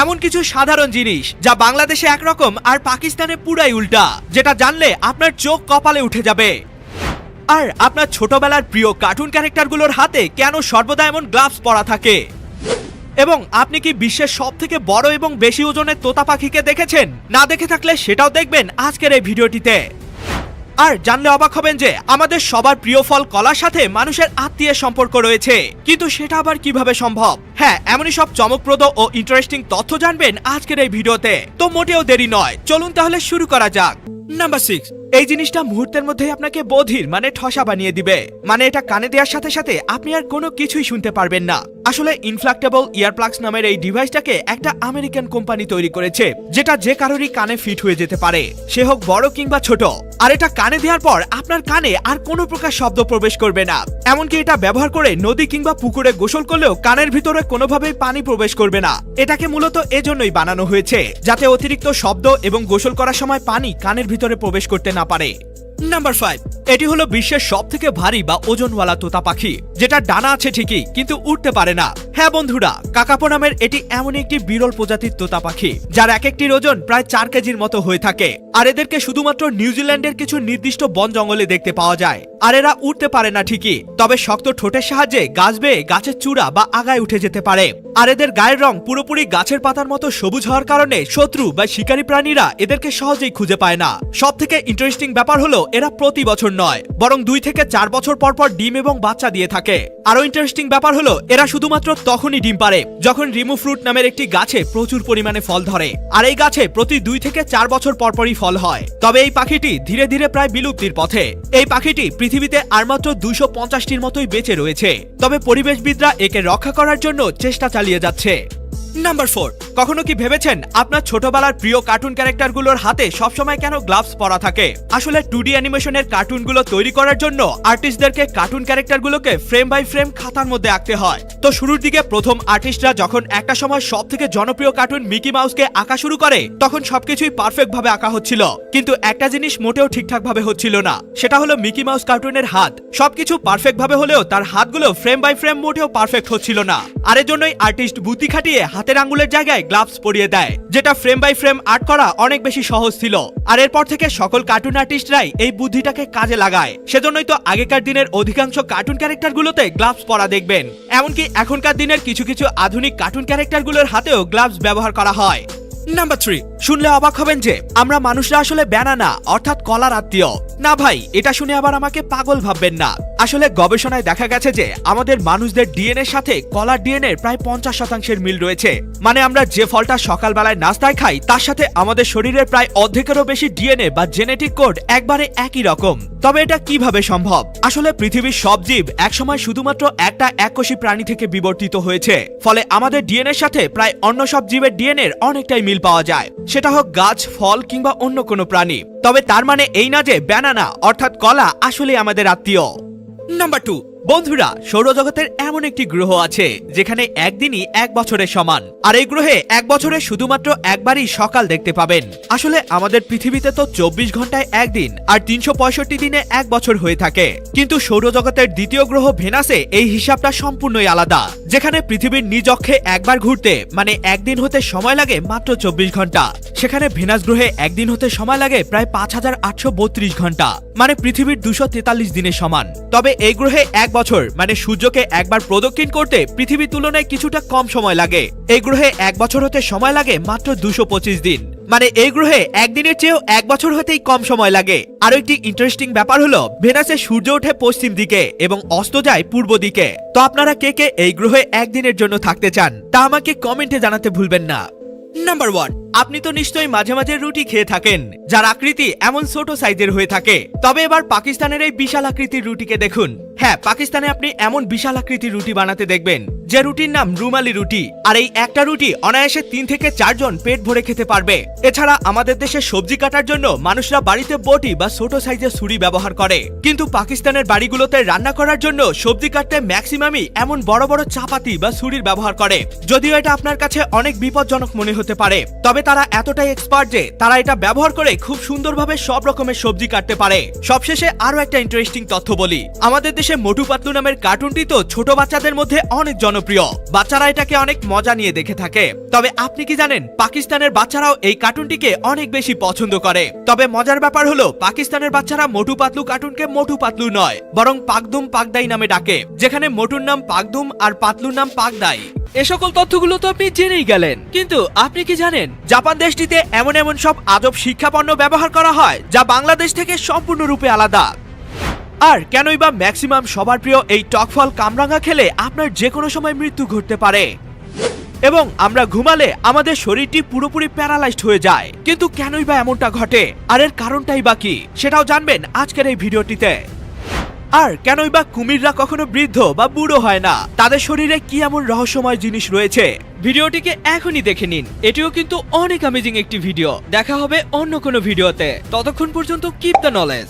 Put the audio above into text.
এমন কিছু সাধারণ জিনিস যা বাংলাদেশে একরকম আর পাকিস্তানে পুরাই উল্টা, যেটা জানলে আপনার চোখ কপালে উঠে যাবে। আর আপনার ছোটবেলার প্রিয় কার্টুন ক্যারেক্টারগুলোর হাতে কেন সর্বদা এমন গ্লাভস পরা থাকে? এবং আপনি কি বিশ্বের সবথেকে বড় এবং বেশি ওজনের তোতা পাখিকে দেখেছেন? না দেখে থাকলে সেটাও দেখবেন আজকের এই ভিডিওটিতে। আর জানলে অবাক হবেন যে আমাদের সবার প্রিয় ফল কলার সাথে মানুষের আত্মীয় সম্পর্ক রয়েছে, কিন্তু সেটা আবার কিভাবে সম্ভব? হ্যাঁ, এমনই সব চমকপ্রদ ও ইন্টারেস্টিং তথ্য জানবেন আজকের এই ভিডিওতে। তো মোটেও দেরি নয়, চলুন তাহলে শুরু করা যাক। নাম্বার 6, এই জিনিসটা মুহূর্তের মধ্যেই আপনাকে বধির মানে ঠসা বানিয়ে দিবে। মানে এটা কানে দেওয়ার সাথে সাথে আপনি আর কোনো কিছুই শুনতে পারবেন না। আসলে ইনফ্লেক্টেবল ইয়ারপ্লাগস নামের এই ডিভাইসটাকে একটা আমেরিকান কোম্পানি তৈরি করেছে, যেটা যে কারোরই কানে ফিট হয়ে যেতে পারে, সে হোক বড় কিংবা ছোট। আর এটা কানে দেওয়ার পর আপনার কানে আর কোনো প্রকার শব্দ প্রবেশ করবে না। এমনকি এটা ব্যবহার করে নদী কিংবা পুকুরে গোসল করলেও কানের ভিতরে কোনোভাবেই পানি প্রবেশ করবে না। এটাকে মূলত এজন্যই বানানো হয়েছে, যাতে অতিরিক্ত শব্দ এবং গোসল করার সময় পানি কানের ভিতরে প্রবেশ করতে না পারে। নাম্বার 5, এটি হলো বিশ্বের সবথেকে ভারী বা ওজনওয়ালা তোতা পাখি, যেটা ডানা আছে ঠিকই কিন্তু উড়তে পারে না। হ্যাঁ বন্ধুরা, কাকাপো নামের এটি এমন একটি বিরল প্রজাতির তোতা পাখি যার এক একটির ওজন প্রায় 4 কেজির মতো হয়ে থাকে। আর এদেরকে শুধুমাত্র নিউজিল্যান্ডের কিছু নির্দিষ্ট বন জঙ্গলে দেখতে পাওয়া যায়। আর এরা উড়তে পারে না ঠিকই, তবে শক্ত ঠোঁটের সাহায্যে গাছ বেয়ে গাছের চূড়া বা আগায় উঠে যেতে পারে। আর এদের গায়ের রং পুরোপুরি গাছের পাতার মতো সবুজ হওয়ার কারণে শত্রু বা শিকারী প্রাণীরা এদেরকে সহজেই খুঁজে পায় না। সব থেকে ইন্টারেস্টিং ব্যাপার হলো এরা প্রতি বছর নয়, বরং 2 থেকে 4 বছর পর পর ডিম এবং বাচ্চা দিয়ে থাকে। আরো ইন্টারেস্টিং ব্যাপার হলো এরা শুধুমাত্র তখনই ডিম পারে যখন রিমু ফ্রুট নামের একটি গাছে প্রচুর পরিমাণে ফল ধরে। আর এই গাছে প্রতি 2 থেকে 4 বছর পরপরই ফল হয়। তবে এই পাখিটি ধীরে ধীরে প্রায় বিলুপ্তির পথে। এই পাখিটি পৃথিবীতে আর মাত্র 250টির মতোই বেঁচে রয়েছে, তবে পরিবেশবিদরা একে রক্ষা করার জন্য চেষ্টা চালিয়ে যাচ্ছে। নাম্বার 4, কখনো কি ভেবেছেন আপনার ছোটবেলার প্রিয় কার্টুন ক্যারেক্টারগুলোর হাতে সবসময় কেন গ্লাভস পরা থাকে? আসলে 2D অ্যানিমেশনের কার্টুনগুলো তৈরি করার জন্য আর্টিস্টদেরকে কার্টুন ক্যারেক্টারগুলোকে ফ্রেম বাই ফ্রেম খাতার মধ্যে আঁকতে হয়। তো শুরুর দিকে প্রথম আর্টিস্টরা যখন একটা সময় সবথেকে জনপ্রিয় কার্টুন মিকি মাউসকে আঁকা শুরু করে, তখন সবকিছুই পারফেক্ট ভাবে আঁকা হচ্ছিল, কিন্তু একটা জিনিস মোটেও ঠিকঠাক ভাবে হচ্ছিল না। সেটা হলো মিকি মাউস কার্টুনের হাত। সবকিছু পারফেক্ট ভাবে হলেও তার হাতগুলো ফ্রেম বাই ফ্রেম মোটেও পারফেক্ট হচ্ছিল না। আর এর জন্যই আর্টিস্ট বুদ্ধি খাটিয়ে হাতের আঙ্গুলের জায়গায় গ্লাভস পরিয়ে দেয়, যেটা ফ্রেম বাই ফ্রেম আর্ট করা অনেক বেশি সহজ ছিল। আর এরপর থেকে সকল কার্টুন আর্টিস্টরাই এই বুদ্ধিটাকে কাজে লাগায়। সেজন্যই তো আগেকার দিনের অধিকাংশ কার্টুন ক্যারেক্টারগুলোতে গ্লাভস পরা দেখবেন। এমনকি এখনকার দিনের কিছু কিছু আধুনিক কার্টুন ক্যারেক্টারগুলোর হাতেও গ্লাভস ব্যবহার করা হয়। নাম্বার 3, শুনলে অবাক হবেন যে আমরা মানুষরা আসলে ব্যানানা অর্থাৎ কলার আত্মীয়। না ভাই, এটা শুনে আবার আমাকে পাগল ভাববেন না। আসলে গবেষণায় দেখা গেছে যে আমাদের মানুষদের ডিএনএর সাথে কলার ডিএনএর প্রায় 50% মিল রয়েছে। মানে আমরা যে ফলটা সকালবেলায় নাস্তায় খাই, তার সাথে আমাদের শরীরের প্রায় অর্ধেকেরও বেশি ডিএনএ বা জেনেটিক কোড একবারে একই রকম। তবে এটা কিভাবে সম্ভব? আসলে পৃথিবীর সব জীব একসময় শুধুমাত্র একটা এককোষী প্রাণী থেকে বিবর্তিত হয়েছে, ফলে আমাদের ডিএনএর সাথে প্রায় অন্য সব জীবের ডিএনএর অনেকটাই মিল পাওয়া যায়, সেটা হোক গাছ, ফল কিংবা অন্য কোনো প্রাণী। তবে তার মানে এই না যে ব্যানানা অর্থাৎ কলা আসলে আমাদের আত্মীয়। নাম্বার 2, বন্ধুরা, সৌরজগতের এমন একটি গ্রহ আছে যেখানে একদিনই 1 বছরের সমান। আর এই গ্রহে 1 বছরে শুধুমাত্র একবারই সকাল দেখতে পাবেন। আসলে আমাদের পৃথিবীতে তো 24 ঘন্টায় একদিন আর 365 দিনে 1 বছর হয়ে থাকে, কিন্তু সৌরজগতের দ্বিতীয় গ্রহ ভেনাসে এই হিসাবটা সম্পূর্ণই আলাদা, যেখানে পৃথিবীর নিজ অক্ষে একবার ঘুরতে মানে একদিন হতে সময় লাগে মাত্র 24 ঘন্টা। সেখানে ভেনাস গ্রহে একদিন হতে সময় লাগে প্রায় 5832 ঘন্টা, মানে পৃথিবীর 243 দিনের সমান। তবে এই গ্রহে 1 বছর মানে সূর্যকে একবার প্রদক্ষিণ করতে পৃথিবীর তুলনায় কিছুটা কম সময় লাগে। এই গ্রহে 1 বছর হতে সময় লাগে মাত্র 225 দিন, মানে এই গ্রহে একদিনের চেয়েও 1 বছর হতেই কম সময় লাগে। আরো একটি ইন্টারেস্টিং ব্যাপার হলো ভেনাসে সূর্য ওঠে পশ্চিম দিকে এবং অস্ত যায় পূর্ব দিকে। তো আপনারা কে কে এই গ্রহে একদিনের জন্য থাকতে চান তা আমাকে কমেন্টে জানাতে ভুলবেন না। নাম্বার 1, আপনি তো নিশ্চয়ই মাঝে মাঝে রুটি খেয়ে থাকেন যার আকৃতি এমন ছোট সাইজের হয়ে থাকে। তবে এবার পাকিস্তানের এই বিশাল আকৃতির রুটিকে দেখুন। হ্যাঁ, পাকিস্তানে আপনি এমন বিশাল আকৃতির রুটি বানাতে দেখবেন যে রুটির নাম রুমালি রুটি। আর এই একটা রুটি অনায়াসে 3 থেকে 4 জন পেট ভরে খেতে পারবে। এছাড়া আমাদের দেশে সবজি কাটার জন্য মানুষরা বাড়িতে বটি বা ছোট সাইজের ছুরি ব্যবহার করে, কিন্তু পাকিস্তানের বাড়িগুলোতে রান্না করার জন্য সবজি কাটতে ম্যাক্সিমামই এমন বড় বড় চাপাতি বা ছুরির ব্যবহার করে। যদিও এটা আপনার কাছে অনেক বিপজ্জনক মনে হতে পারে, তবে তারা এতটাই এক্সপার্ট যে তারা এটা ব্যবহার করে খুব সুন্দরভাবে সব রকমের সবজি কাটতে পারে। সবশেষে আরো একটা ইন্টারেস্টিং তথ্য বলি, আমাদের দেশে মোটু পাতলু নামের কার্টুনটি তো ছোট বাচ্চাদের মধ্যে অনেক জনপ্রিয়, বাচ্চারা এটাকে অনেক মজা নিয়ে দেখে থাকে। তবে আপনি কি জানেন পাকিস্তানের বাচ্চারাও এই কার্টুনটিকে অনেক বেশি পছন্দ করে। তবে মজার ব্যাপার হলো পাকিস্তানের বাচ্চারা মোটু পাতলু কার্টুনকে মোটু পাতলু নয় বরং পাকদুম পাকদাই নামে ডাকে, যেখানে মোটুর নাম পাকদুম আর পাতলুর নাম পাকদাই। এ সকল তথ্যগুলো তো আপনি জেনেই গেলেন, কিন্তু আপনি কি জানেন জাপান দেশটিতে এমন এমন সব আজব শিক্ষাপণ্য ব্যবহার করা হয় যা বাংলাদেশ থেকে সম্পূর্ণরূপে আলাদা। আর কেনই বা ম্যাক্সিমাম সবার প্রিয় এই টকফল কামরাঙা খেলে আপনার যে কোনো সময় মৃত্যু ঘটতে পারে এবং আমরা ঘুমালে আমাদের শরীরটি পুরোপুরি প্যারালাইজড হয়ে যায়। কিন্তু কেনই বা এমনটা ঘটে আর এর কারণটাই বা কি, সেটাও জানবেন আজকের এই ভিডিওটিতে। আর কেনই বা কুমিররা কখনো বৃদ্ধ বা বুড়ো হয় না, তাদের শরীরে কি এমন রহস্যময় জিনিস রয়েছে, ভিডিওটিকে এখনই দেখে নিন। এটিও কিন্তু অনেক অ্যামেজিং একটি ভিডিও। দেখা হবে অন্য কোনো ভিডিওতে, ততক্ষণ পর্যন্ত কিপ দ্য নলেজ।